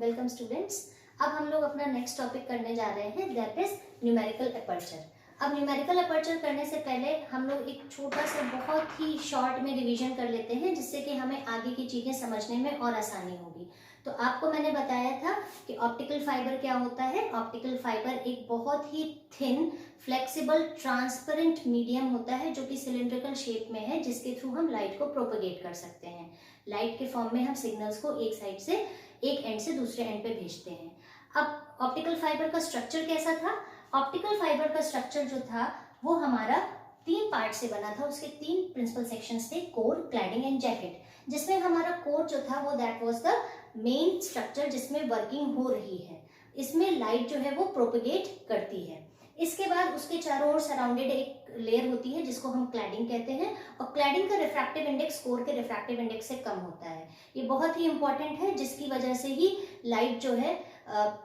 Welcome students. अब हम लोग अपना नेक्स्ट टॉपिक करने जा रहे हैं, दैट इज न्यूमेरिकल अपर्चर। अब न्यूमेरिकल अपर्चर करने से पहले हम लोग एक छोटा सा बहुत ही शॉर्ट में रिवीजन कर लेते हैं, जिससे कि हमें आगे की चीजें समझने में और आसानी होगी। तो आपको मैंने बताया था कि ऑप्टिकल फाइबर क्या होता है। ऑप्टिकल फाइबर एक बहुत ही थिन, फ्लेक्सिबल, ट्रांसपेरेंट मीडियम होता है जो कि सिलिंड्रिकल शेप में है, जिसके थ्रू हम लाइट को प्रोपेगेट कर सकते हैं। लाइट के फॉर्म में हम सिग्नल्स को एक एंड से दूसरे एंड पे भेजते हैं। अब ऑप्टिकल फाइबर का स्ट्रक्चर कैसा था? ऑप्टिकल फाइबर का स्ट्रक्चर जो था वो हमारा 3 पार्ट से बना था। उसके 3 प्रिंसिपल सेक्शंस थे, कोर, क्लैडिंग एंड जैकेट। जिसमें हमारा कोर जो था वो that was the main structure जिसमें वर्किंग हो रही है। इसमें लाइट जो है वो प्रोपेगेट करती है। इसके बाद उसके चारों ओर सराउंडेड एक लेयर होती है जिसको हम क्लैडिंग कहते हैं, और क्लैडिंग का रिफ्रैक्टिव इंडेक्स कोर के रिफ्रैक्टिव इंडेक्स से कम होता है। ये बहुत ही इंपॉर्टेंट है, जिसकी वजह से ही लाइट जो है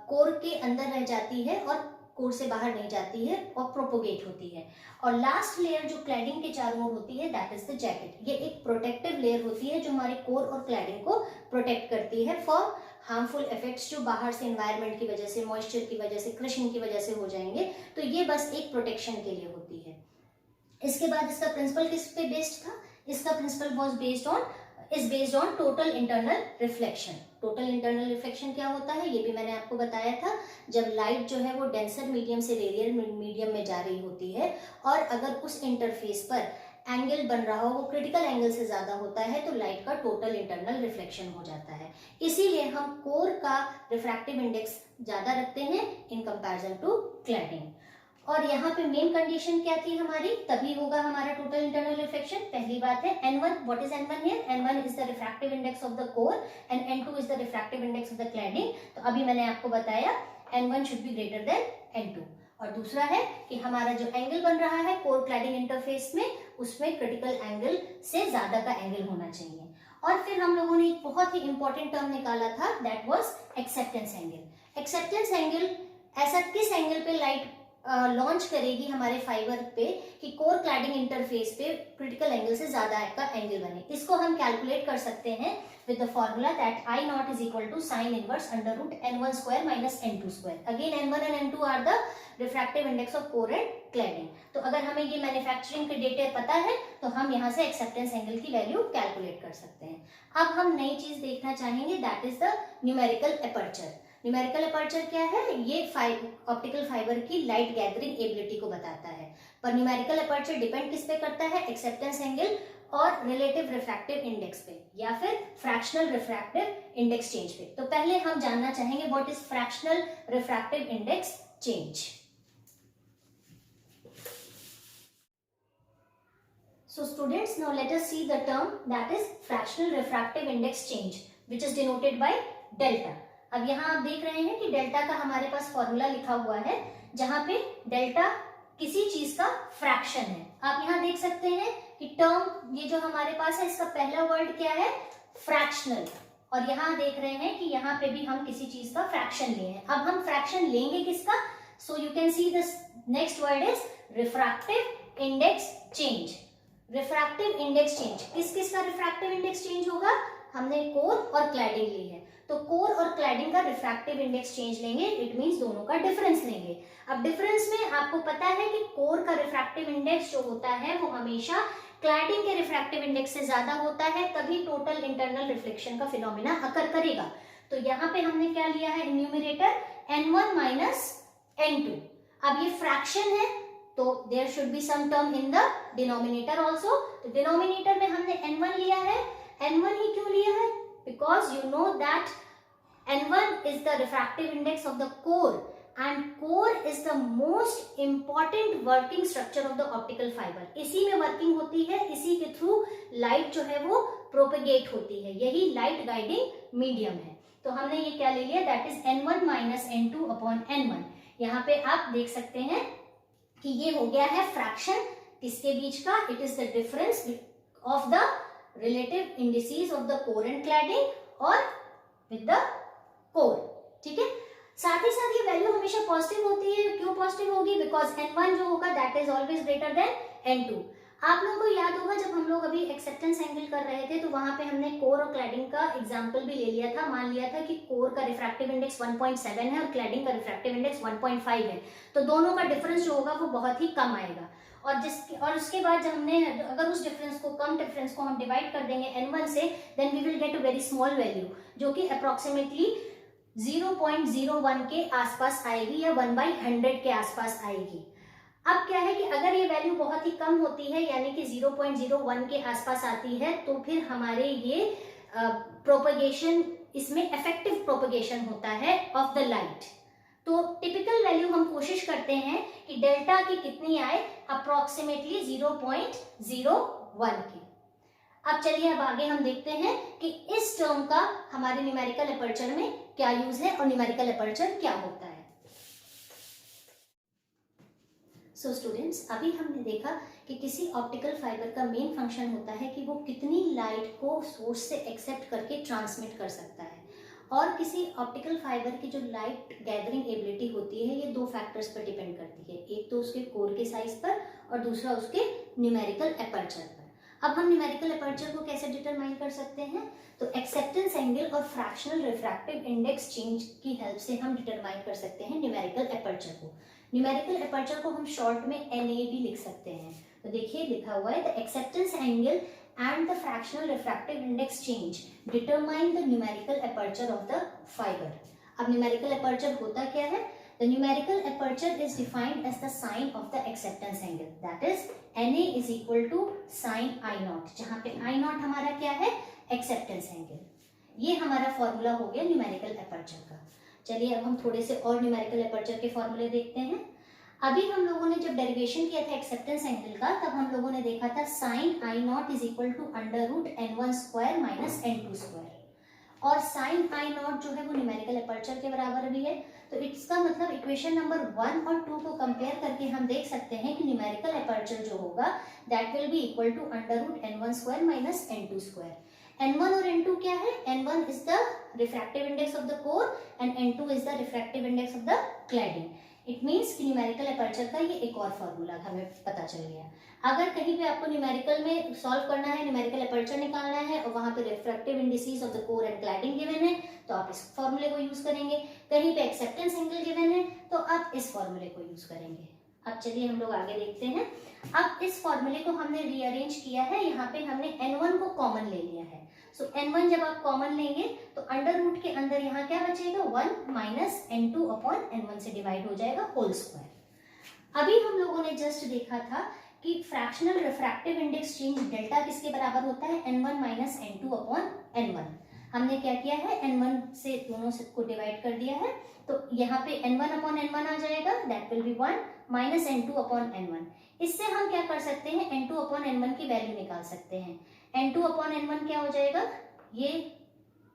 कोर के अंदर रह जाती है और कोर से बाहर नहीं जाती है और प्रोपोगेट होती है। और लास्ट लेयर जो क्लैडिंग के चारों ओर होती है दैट इज द जैकेट। ये एक प्रोटेक्टिव लेयर होती है जो हमारे कोर और क्लैडिंग को प्रोटेक्ट करती है फॉर हार्मफुल इफेक्ट्स जो बाहर से एनवायरनमेंट की वजह से, मॉइस्चर की वजह से, क्रशिंग की वजह से हो जाएंगे। तो ये बस एक प्रोटेक्शन के लिए होती है। इसके बाद इसका प्रिंसिपल किस पे बेस्ड था? इसका principle was based on total internal reflection. Total internal reflection क्या होता है ये भी मैंने आपको बताया था। जब लाइट जो है वो डेंसर मीडियम से रेडियल मीडियम में जा रही होती है और अगर उस इंटरफेस पर एंगल बन रहा हो वो क्रिटिकल एंगल से ज्यादा होता है तो लाइट का टोटल इंटरनल रिफ्लेक्शन हो जाता है। इसीलिए हम कोर का रिफ्रैक्टिव इंडेक्स ज्यादा रखते हैं इन कंपैरिजन टू क्लैडिंग। और यहाँ पे मेन कंडीशन क्या थी हमारी, तभी होगा हमारा टोटल इंटरनल रिफ्लेक्शन। पहली बात है N1, what is N1 here? N1 is the refractive index of the core and N2 is the refractive index of the cladding. तो अभी मैंने आपको बताया N1 should be greater than N2। और दूसरा है कि हमारा जो एंगल बन रहा है कोर क्लैडिंग इंटरफेस में, उसमें क्रिटिकल एंगल से ज्यादा का एंगल होना चाहिए। और फिर हम लोगों ने एक बहुत ही इंपॉर्टेंट टर्म निकाला था, that was acceptance angle. Acceptance angle ऐसा किस एंगल पे लाइट लॉन्च करेगी हमारे फाइबर पे कि कोर क्लैडिंग इंटरफेस पे क्रिटिकल एंगल से ज्यादा का एंगल बने। इसको हम कैलकुलेट कर सकते हैं with the formula that I naught is equal to sin inverse under root n1 square minus n2 square. Again n1 and n2 are the refractive index of core and cladding. तो अगर हमें ये manufacturing के data पता है तो हम यहाँ से एक्सेप्टेंस एंगल की वैल्यू कैलकुलेट कर सकते हैं। अब हम नई चीज देखना चाहेंगे, that is the numerical aperture. Numerical aperture क्या है? ये ऑप्टिकल फाइबर की लाइट गैदरिंग एबिलिटी को बताता है। पर न्यूमेरिकल अपर्चर डिपेंड किस पे करता है? एक्सेप्टेंस एंगल और रिलेटिव रिफ्रैक्टिव इंडेक्स पे या फिर फ्रैक्शनल रिफ्रैक्टिव इंडेक्स चेंज पे। तो पहले हम जानना चाहेंगे what is fractional refractive index change. So students, now let us see the term that is fractional refractive index change, which is denoted by delta. अब यहाँ आप देख रहे हैं कि डेल्टा का हमारे पास फॉर्मूला लिखा हुआ है, जहां पे डेल्टा किसी चीज का फ्रैक्शन है। आप यहाँ देख सकते हैं कि टर्म ये जो हमारे पास है इसका पहला वर्ड क्या है? फ्रैक्शनल। और यहाँ देख रहे हैं कि यहाँ पे भी हम किसी चीज का फ्रैक्शन लिए हैं। अब हम फ्रैक्शन लेंगे किसका? So you can see this next word is refractive index change. Refractive index change, किस किस का रिफ्रैक्टिव इंडेक्स चेंज होगा? हमने कोर और क्लैडिंग ली है, तो कोर और क्लैडिंग का रिफ्रैक्टिव इंडेक्स चेंज लेंगे। इट मींस दोनों का डिफरेंस लेंगे। अब डिफरेंस में आपको पता है कि कोर का रिफ्रैक्टिव इंडेक्स जो होता है वो हमेशा क्लैडिंग के रिफ्रैक्टिव इंडेक्स से ज्यादा होता है, तभी टोटल इंटरनल रिफ्लेक्शन का फिनोमेना अकर करेगा। तो यहाँ पे हमने क्या लिया है? Numerator N1 minus N2। अब ये फ्रैक्शन है तो there should be some term in the denominator also. तो डिनोमिनेटर में हमने N1 लिया है। N1 ही क्यों लिया है? Because you know that N1 is the refractive index of the core and core is the most important working structure of the optical fiber. इसी में वर्किंग होती है, इसी के थ्रू लाइट जो है वो प्रोपेगेट होती है, यही लाइट गाइडिंग मीडियम है। तो हमने ये क्या ले लिया? That is N1 minus N2 upon N1। यहाँ पे आप देख सकते हैं कि ये हो गया है फ्रैक्शन किसके बीच का? It is the difference of the relative indices of the core and cladding और विद द कोर। ठीक है, साथ ही साथ ये वैल्यू हमेशा पॉजिटिव होती है। क्यों पॉजिटिव होगी? बिकॉज N1 जो होगा that is always greater than N2। आप लोगों को याद होगा जब हम लोग अभी एक्सेप्टेंस एंगल कर रहे थे तो वहां पे हमने कोर और क्लैडिंग का एग्जांपल भी ले लिया था। मान लिया था कि कोर का रिफ्रैक्टिव इंडेक्स 1.7 है और क्लैडिंग का रिफ्रैक्टिव इंडेक्स 1.5 है, तो दोनों का डिफरेंस जो होगा वो बहुत ही कम आएगा। और उसके बाद जब हमने अगर उस डिफरेंस को कम डिफरेंस को हम डिवाइड कर देंगे n1 से, then we will get a very small value जो कि अप्रोक्सीमेटली 0.01 के आसपास आएगी या 1/100 के आसपास आएगी। अब क्या है कि अगर ये वैल्यू बहुत ही कम होती है यानी कि 0.01 के आसपास आती है तो फिर हमारे ये प्रोपगेशन, इसमें इफेक्टिव प्रोपगेशन होता है ऑफ द लाइट। तो टिपिकल वैल्यू हम कोशिश करते हैं कि डेल्टा की कितनी आए, अप्रोक्सीमेटली 0.01 की। अब चलिए अब आगे हम देखते हैं कि इस टर्म का हमारे न्यूमेरिकल एपर्चर में क्या यूज है और न्यूमेरिकल एपर्चर क्या होता है। सो स्टूडेंट्स, अभी हमने देखा कि किसी ऑप्टिकल फाइबर का मेन फंक्शन होता है कि वो कितनी लाइट को सोर्स से एक्सेप्ट करके ट्रांसमिट कर सकता है। और किसी ऑप्टिकल फाइबर की जो लाइट गैदरिंग एबिलिटी होती है ये दो फैक्टर्स पर डिपेंड करती है, एक तो उसके कोर के साइज पर और दूसरा उसके न्यूमेरिकल एपर्चर पर। अब हम न्यूमेरिकल एपर्चर को कैसे डिटरमाइन कर सकते हैं, तो एक्सेप्टेंस एंगल और फ्रैक्शनल रिफ्रैक्टिव इंडेक्स चेंज की हेल्प से हम डिटरमाइन कर सकते हैं न्यूमेरिकल एपर्चर को। न्यूमेरिकल एपर्चर को हम शॉर्ट में NA भी लिख सकते हैं। तो देखिए लिखा हुआ है the acceptance angle and the fractional refractive index change determine the numerical aperture of the fiber. अब numerical aperture होता क्या है? The numerical aperture is defined as the sine of the acceptance angle, that is NA is equal to sin I naught, जहाँ पे I naught हमारा क्या है? acceptance angle। ये हमारा फॉर्मूला हो गया numerical aperture का। चलिए अब हम थोड़े से और numerical aperture के फॉर्मूले देखते हैं। अभी हम लोगों ने जब डेरिवेशन किया था एक्सेप्टेंस एंगल का, तब हम लोगों ने देखा था sine i naught is equal to under root n1 square minus n2 square. और साइन आई नॉट जो है वो न्यूमेरिकल एपर्चर के बराबर भी है। तो इसका मतलब इक्वेशन नंबर 1 और 2 को कंपेयर करके हम देख सकते हैं कि न्यूमेरिकल एपर्चर जो होगा that will be equal to under root n1 square minus n2 square. n1 और n2 क्या है? n1 is the refractive index of the core and n2 is the refractive index of the cladding. It means कि numerical aperture का ये एक और formula हमें पता चल गया। अगर कहीं पे आपको न्यूमेरिकल में सॉल्व करना है, न्यूमेरिकल एपर्चर निकालना है और वहां पे refractive indices of the core and cladding given है तो आप इस फॉर्मूले को यूज करेंगे। कहीं पे एक्सेप्टेंस एंगल गिवन है तो आप इस फॉर्मूले को यूज करेंगे। अब चलिए हम लोग आगे देखते हैं। अब इस फॉर्मूले को हमने रीअरेंज किया है, यहाँ पे हमने n1 को कॉमन ले लिया है। सो n1 जब आप कॉमन लेंगे तो अंडर रूट के अंदर यहाँ क्या बचेगा? 1 माइनस n2 अपॉन n1 से डिवाइड हो जाएगा होल स्क्वायर। अभी हम लोगों ने जस्ट देखा था कि fractional refractive index change delta किसके बराबर होता है? n1 minus n2 upon n1। हमने क्या किया है? n1 से दोनों को डिवाइड कर दिया है, तो यहाँ पे n1 अपॉन n1 आ जाएगा, that will B 1 minus n2 upon n1। इससे हम क्या कर सकते हैं? n2 अपॉन n1 की वैल्यू निकाल सकते हैं। n2 अपॉन n1 क्या हो जाएगा? ये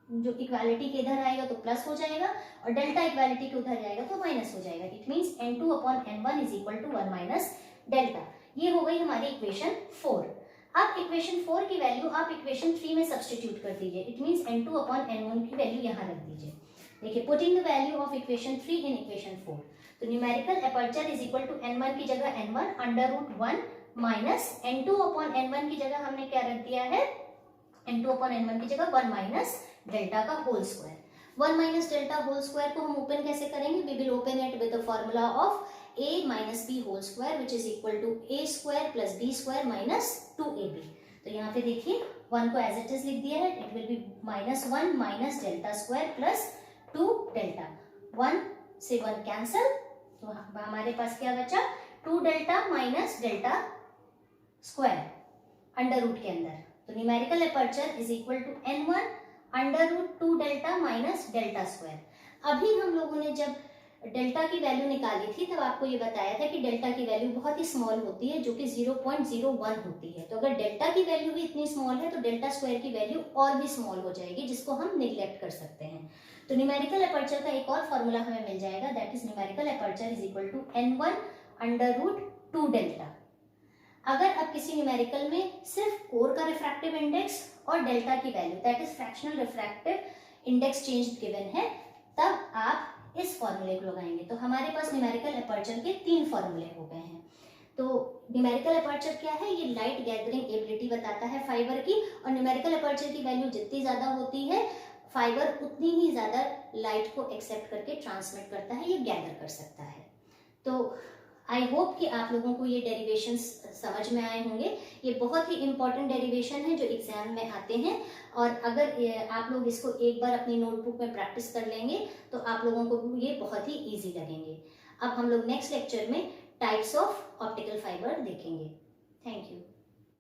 जो इक्वालिटी के इधर आएगा तो प्लस हो जाएगा और डेल्टा इक्वालिटी के उधर जाएगा तो माइनस हो जाएगा। It means n2 upon n1 is equal to 1 minus delta. ये हो गई हमारी इक्वेशन 4। अब इक्वेशन 4 की वैल्यू आप इक्वेशन 3 में सब्स्टिट्यूट कर दीजिए। It means n2 upon n1 की वैल्यू यहाँ रख दीजिए। देखिए putting the value of equation 3 in equation 4, तो numerical aperture is equal to n1 की जगह n1 under root 1 minus n2 upon n1 की जगह हमने क्या रख दिया है? n2 अपॉन n1 की जगह 1 माइनस डेल्टा का whole square. 1 minus delta whole square को हम ओपन कैसे करेंगे? We will open it with the formula of a minus b whole square which is equal to a square plus b square minus 2ab। तो यहाँ पे देखिए 1 को as it is लिख दिया है, it will be minus 1 minus delta square plus 2 delta. 1 से 1 cancel, तो हमारे पास क्या बचा? 2 delta minus delta square under root के अंदर। तो numerical aperture is equal to n1 under root 2 delta minus delta square. अभी हम लोगों ने जब डेल्टा की वैल्यू निकाली थी तब आपको ये बताया था कि डेल्टा की वैल्यू बहुत ही स्मॉल होती है जो कि 0.01 होती है। तो अगर डेल्टा की वैल्यू भी इतनी स्मॉल है तो डेल्टा स्क्वायर की वैल्यू और भी स्मॉल हो जाएगी, जिसको हम निग्लेक्ट कर सकते हैं। तो न्यूमेरिकल एपर्चर का एक और फॉर्मूला हमें मिल जाएगा, that is numerical aperture is equal to n1 under root 2 delta. अगर अब किसी न्यूमेरिकल में सिर्फ कोर का रिफ्रैक्टिव इंडेक्स और डेल्टा की value that is fractional refractive index change given है, तब आप इस फॉर्मूले को लगाएंगे। तो हमारे पास न्यूमेरिकल एपर्चर के 3 फॉर्मूले हो गए हैं। तो न्यूमेरिकल अपर्चर क्या है, ये लाइट गैदरिंग एबिलिटी बताता है फाइबर की, और न्यूमेरिकल अपर्चर की वैल्यू जितनी ज़्यादा होती है फाइबर उतनी ही ज़्यादा लाइट को एक्सेप्ट करके ट्रांसमिट करता है, ये गैदर कर सकता है। तो आई होप कि आप लोगों को ये डेरिवेशंस समझ में आए होंगे। ये बहुत ही इंपॉर्टेंट डेरिवेशन है जो एग्जाम में आते हैं, और अगर आप लोग इसको एक बार अपनी नोटबुक में प्रैक्टिस कर लेंगे तो आप लोगों को ये बहुत ही ईजी लगेंगे। अब हम लोग नेक्स्ट लेक्चर में टाइप्स ऑफ ऑप्टिकल फाइबर देखेंगे। Thank you.